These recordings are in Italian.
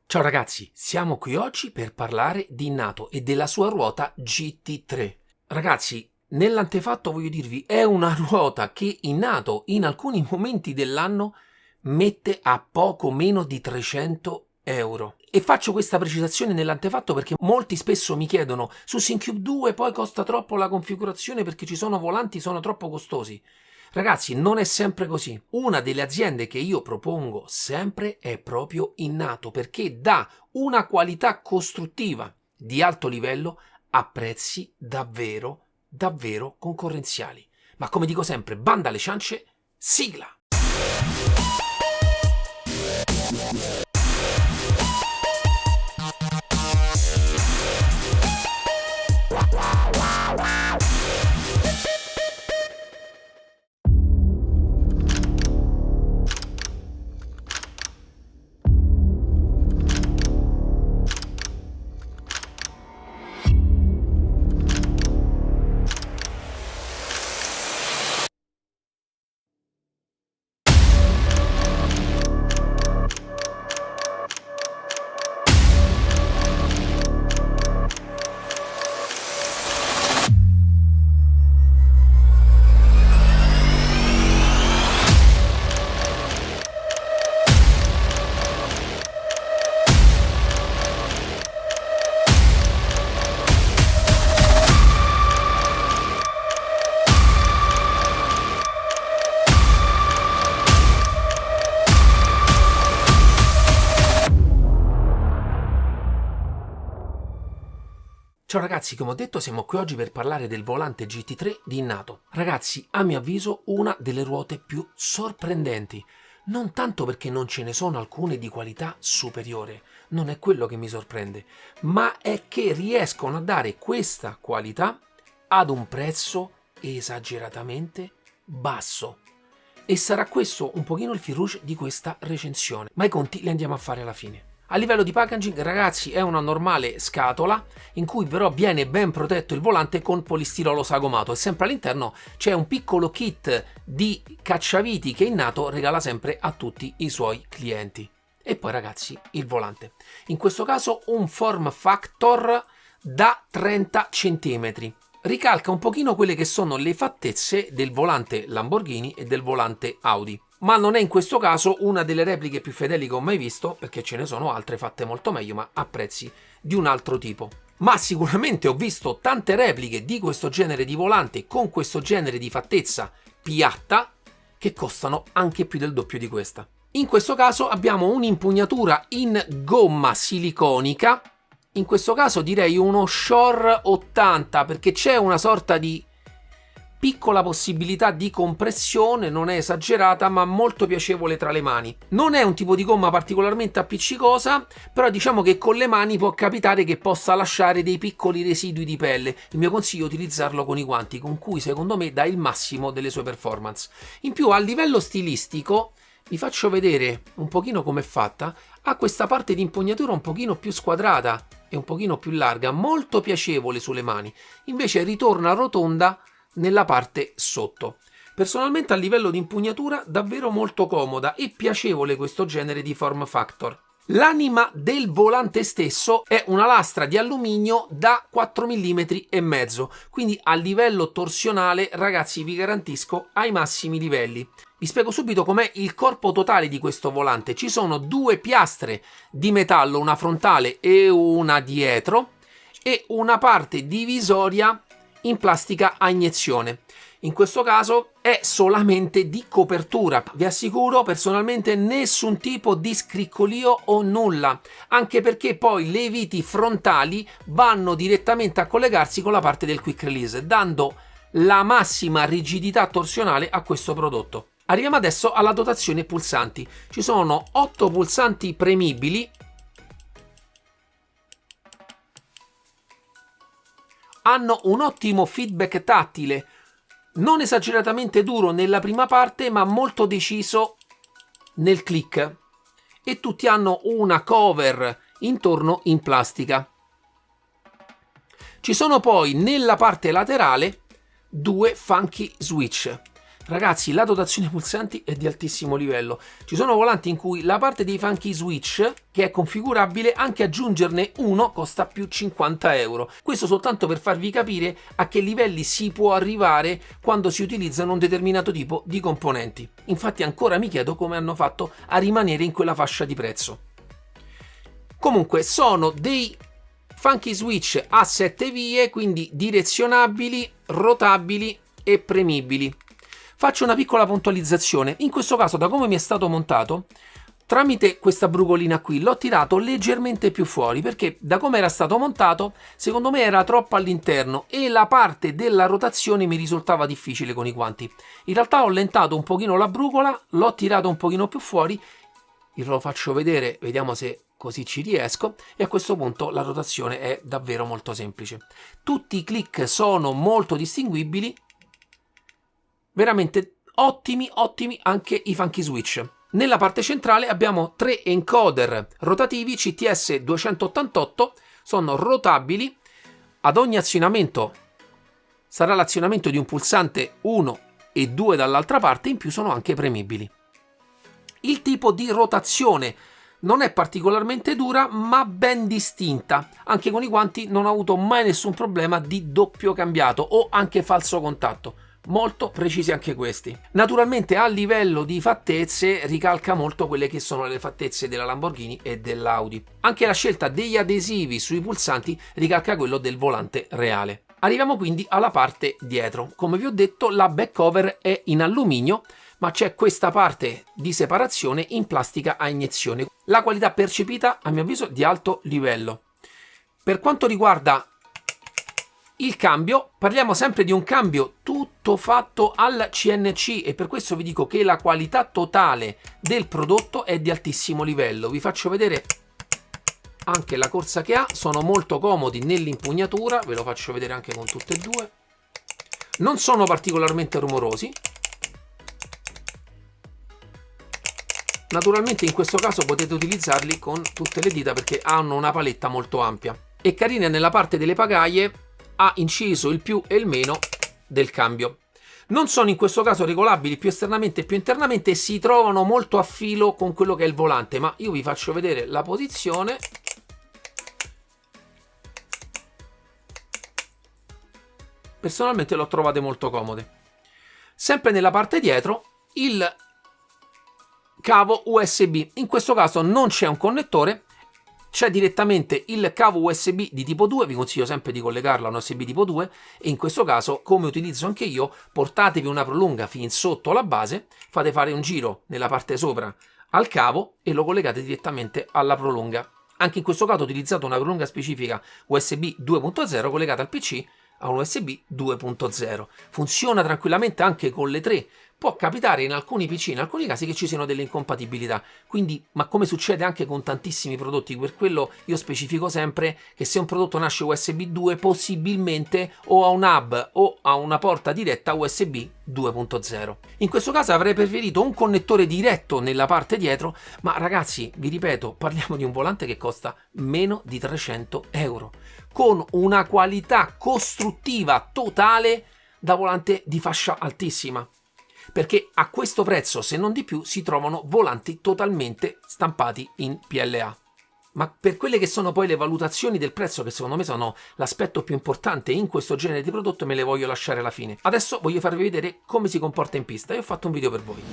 Ciao ragazzi, siamo qui oggi per parlare di Innato e della sua ruota GT3. Ragazzi, nell'antefatto voglio dirvi, è una ruota che Innato in alcuni momenti dell'anno mette a poco meno di 300 euro. E faccio questa precisazione nell'antefatto perché molti spesso mi chiedono su SynCube 2 poi costa troppo la configurazione perché ci sono volanti, sono troppo costosi. Ragazzi, non è sempre così. Una delle aziende che io propongo sempre è proprio Innato perché dà una qualità costruttiva di alto livello a prezzi davvero, davvero concorrenziali. Ma come dico sempre, banda alle ciance, sigla! Ciao ragazzi, come ho detto siamo qui oggi per parlare del volante GT3 di Innato. Ragazzi, a mio avviso una delle ruote più sorprendenti. Non tanto perché non ce ne sono alcune di qualità superiore, non è quello che mi sorprende, ma è che riescono a dare questa qualità ad un prezzo esageratamente basso. E sarà questo un pochino il fil rouge di questa recensione, ma i conti li andiamo a fare alla fine. A livello di packaging, ragazzi, è una normale scatola in cui però viene ben protetto il volante con polistirolo sagomato e sempre all'interno c'è un piccolo kit di cacciaviti che Innato regala sempre a tutti i suoi clienti. E poi ragazzi, il volante. In questo caso un form factor da 30 cm. Ricalca un pochino quelle che sono le fattezze del volante Lamborghini e del volante Audi. Ma non è in questo caso una delle repliche più fedeli che ho mai visto, perché ce ne sono altre fatte molto meglio, ma a prezzi di un altro tipo. Ma sicuramente ho visto tante repliche di questo genere di volante con questo genere di fattezza piatta che costano anche più del doppio di questa. In questo caso abbiamo un'impugnatura in gomma siliconica, in questo caso direi uno Shore 80 perché c'è una sorta di piccola possibilità di compressione, non è esagerata ma molto piacevole tra le mani. Non è un tipo di gomma particolarmente appiccicosa, però diciamo che con le mani può capitare che possa lasciare dei piccoli residui di pelle. Il mio consiglio è utilizzarlo con i guanti, con cui secondo me dà il massimo delle sue performance. In più a livello stilistico vi faccio vedere un pochino com'è fatta. Ha questa parte di impugnatura un pochino più squadrata e un pochino più larga, molto piacevole sulle mani, invece ritorna rotonda nella parte sotto. Personalmente a livello di impugnatura davvero molto comoda e piacevole questo genere di form factor. L'anima del volante stesso è una lastra di alluminio da 4 mm e mezzo, quindi a livello torsionale ragazzi vi garantisco ai massimi livelli. Vi spiego subito com'è il corpo totale di questo volante. Ci sono due piastre di metallo, una frontale e una dietro, e una parte divisoria in plastica a iniezione. In questo caso è solamente di copertura. Vi assicuro personalmente nessun tipo di scriccolio o nulla, anche perché poi le viti frontali vanno direttamente a collegarsi con la parte del quick release, dando la massima rigidità torsionale a questo prodotto. Arriviamo adesso alla dotazione pulsanti. Ci sono 8 pulsanti premibili. Hanno un ottimo feedback tattile, non esageratamente duro nella prima parte ma molto deciso nel click, e tutti hanno una cover intorno in plastica. Ci sono poi nella parte laterale due funky switch Ragazzi, la dotazione pulsanti è di altissimo livello. Ci sono volanti in cui la parte dei funky switch, che è configurabile, anche aggiungerne uno costa più 50 euro. Questo soltanto per farvi capire a che livelli si può arrivare quando si utilizzano un determinato tipo di componenti. Infatti ancora mi chiedo come hanno fatto a rimanere in quella fascia di prezzo. Comunque sono dei funky switch a 7 vie, quindi direzionabili, rotabili e premibili. Faccio una piccola puntualizzazione. In questo caso, da come mi è stato montato, tramite questa brucolina qui l'ho tirato leggermente più fuori, perché da come era stato montato secondo me era troppo all'interno e la parte della rotazione mi risultava difficile con i guanti. In realtà ho allentato un pochino la brucola, l'ho tirato un pochino più fuori, ve lo faccio vedere, vediamo se così ci riesco, e a questo punto la rotazione è davvero molto semplice. Tutti i click sono molto distinguibili, veramente ottimi anche i funky switch. Nella parte centrale abbiamo 3 encoder rotativi CTS 288, sono rotabili, ad ogni azionamento sarà l'azionamento di un pulsante 1 e 2 dall'altra parte, in più sono anche premibili. Il tipo di rotazione non è particolarmente dura ma ben distinta, anche con i guanti non ho avuto mai nessun problema di doppio cambiato o anche falso contatto. Molto precisi anche questi. Naturalmente a livello di fattezze ricalca molto quelle che sono le fattezze della Lamborghini e dell'Audi. Anche la scelta degli adesivi sui pulsanti ricalca quello del volante reale. Arriviamo quindi alla parte dietro. Come vi ho detto, la back cover è in alluminio, ma c'è questa parte di separazione in plastica a iniezione. La qualità percepita, a mio avviso, di alto livello. Per quanto riguarda il cambio, parliamo sempre di un cambio tutto fatto al CNC e per questo vi dico che la qualità totale del prodotto è di altissimo livello. Vi faccio vedere anche la corsa che ha, sono molto comodi nell'impugnatura, ve lo faccio vedere anche con tutte e due. Non sono particolarmente rumorosi. Naturalmente in questo caso potete utilizzarli con tutte le dita perché hanno una paletta molto ampia. E carine nella parte delle pagaie, ha inciso il più e il meno del cambio. Non sono in questo caso regolabili più esternamente e più internamente e si trovano molto a filo con quello che è il volante, ma io vi faccio vedere la posizione. Personalmente l'ho trovate molto comode. Sempre nella parte dietro il cavo USB, in questo caso non c'è un connettore, c'è direttamente il cavo USB di tipo 2, vi consiglio sempre di collegarlo a un USB tipo 2 e in questo caso, come utilizzo anche io, portatevi una prolunga fin sotto la base, fate fare un giro nella parte sopra al cavo e lo collegate direttamente alla prolunga. Anche in questo caso ho utilizzato una prolunga specifica USB 2.0 collegata al PC a un USB 2.0. Funziona tranquillamente anche con le 3. Può capitare in alcuni PC, in alcuni casi, che ci siano delle incompatibilità, quindi, ma come succede anche con tantissimi prodotti, per quello io specifico sempre che se un prodotto nasce USB 2 possibilmente o ha un hub o ha una porta diretta USB 2.0. In questo caso avrei preferito un connettore diretto nella parte dietro, ma ragazzi, vi ripeto, parliamo di un volante che costa meno di 300 euro, con una qualità costruttiva totale da volante di fascia altissima. Perché a questo prezzo, se non di più, si trovano volanti totalmente stampati in PLA. Ma per quelle che sono poi le valutazioni del prezzo, che secondo me sono l'aspetto più importante in questo genere di prodotto, me le voglio lasciare alla fine. Adesso voglio farvi vedere come si comporta in pista e ho fatto un video per voi.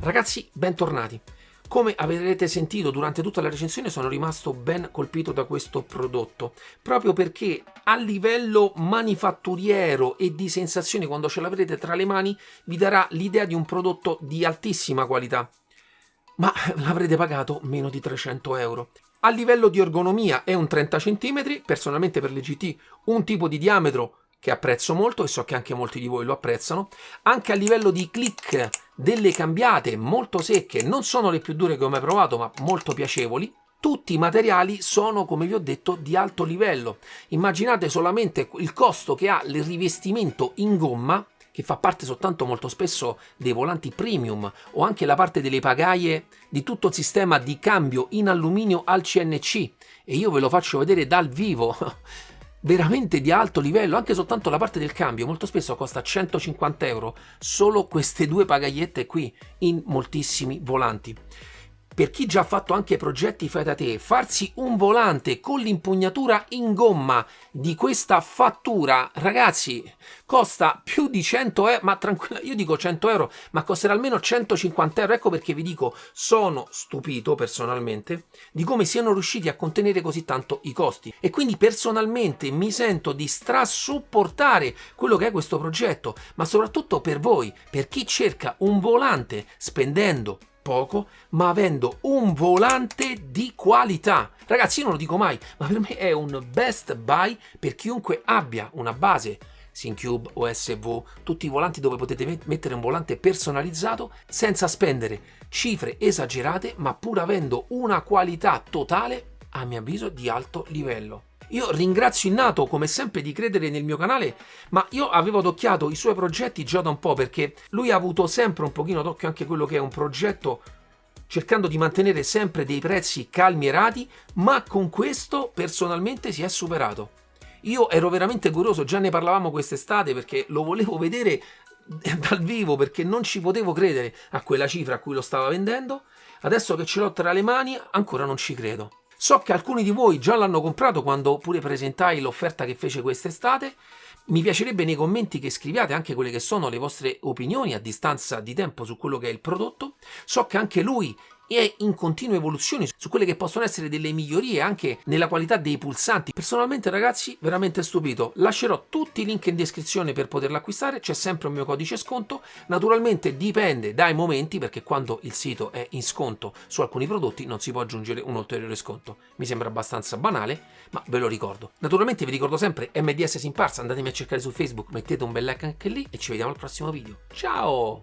Ragazzi, bentornati. Come avrete sentito durante tutta la recensione, sono rimasto ben colpito da questo prodotto, proprio perché a livello manifatturiero e di sensazioni quando ce l'avrete tra le mani vi darà l'idea di un prodotto di altissima qualità, ma l'avrete pagato meno di 300 euro. A livello di ergonomia è un 30 cm, personalmente per le GT un tipo di diametro che apprezzo molto e so che anche molti di voi lo apprezzano. Anche a livello di click delle cambiate molto secche, non sono le più dure che ho mai provato ma molto piacevoli. Tutti i materiali sono, come vi ho detto, di alto livello. Immaginate solamente il costo che ha il rivestimento in gomma, che fa parte soltanto molto spesso dei volanti premium, o anche la parte delle pagaie di tutto il sistema di cambio in alluminio al CNC, e io ve lo faccio vedere dal vivo. Veramente di alto livello, anche soltanto la parte del cambio molto spesso costa 150 euro, solo queste due pagaiette qui in moltissimi volanti. Per chi già ha fatto anche progetti fai da te, farsi un volante con l'impugnatura in gomma di questa fattura, ragazzi, costa più di 100 euro, ma tranquilla, io dico 100 euro, ma costerà almeno 150 euro. Ecco perché vi dico, sono stupito personalmente di come siano riusciti a contenere così tanto i costi. E quindi personalmente mi sento di strasupportare quello che è questo progetto, ma soprattutto per voi, per chi cerca un volante spendendo poco ma avendo un volante di qualità. Ragazzi, io non lo dico mai, ma per me è un best buy per chiunque abbia una base Syncube, OSV, tutti i volanti dove potete mettere un volante personalizzato senza spendere cifre esagerate, ma pur avendo una qualità totale, a mio avviso, di alto livello. Io ringrazio Innato come sempre di credere nel mio canale, ma io avevo adocchiato i suoi progetti già da un po', perché lui ha avuto sempre un pochino d'occhio anche quello che è un progetto, cercando di mantenere sempre dei prezzi calmierati, ma con questo personalmente si è superato. Io ero veramente curioso, già ne parlavamo quest'estate perché lo volevo vedere dal vivo, perché non ci potevo credere a quella cifra a cui lo stava vendendo. Adesso che ce l'ho tra le mani ancora non ci credo. So che alcuni di voi già l'hanno comprato quando pure presentai l'offerta che fece quest'estate. Mi piacerebbe nei commenti che scriviate anche quelle che sono le vostre opinioni a distanza di tempo su quello che è il prodotto. So che anche lui è in continua evoluzione su quelle che possono essere delle migliorie anche nella qualità dei pulsanti. Personalmente, ragazzi, veramente stupito. Lascerò tutti i link in descrizione per poterlo acquistare, c'è sempre un mio codice sconto. Naturalmente dipende dai momenti, perché quando il sito è in sconto su alcuni prodotti non si può aggiungere un ulteriore sconto. Mi sembra abbastanza banale, ma ve lo ricordo. Naturalmente vi ricordo sempre MDS Simparsa, andatemi a cercare su Facebook, mettete un bel like anche lì e ci vediamo al prossimo video. Ciao!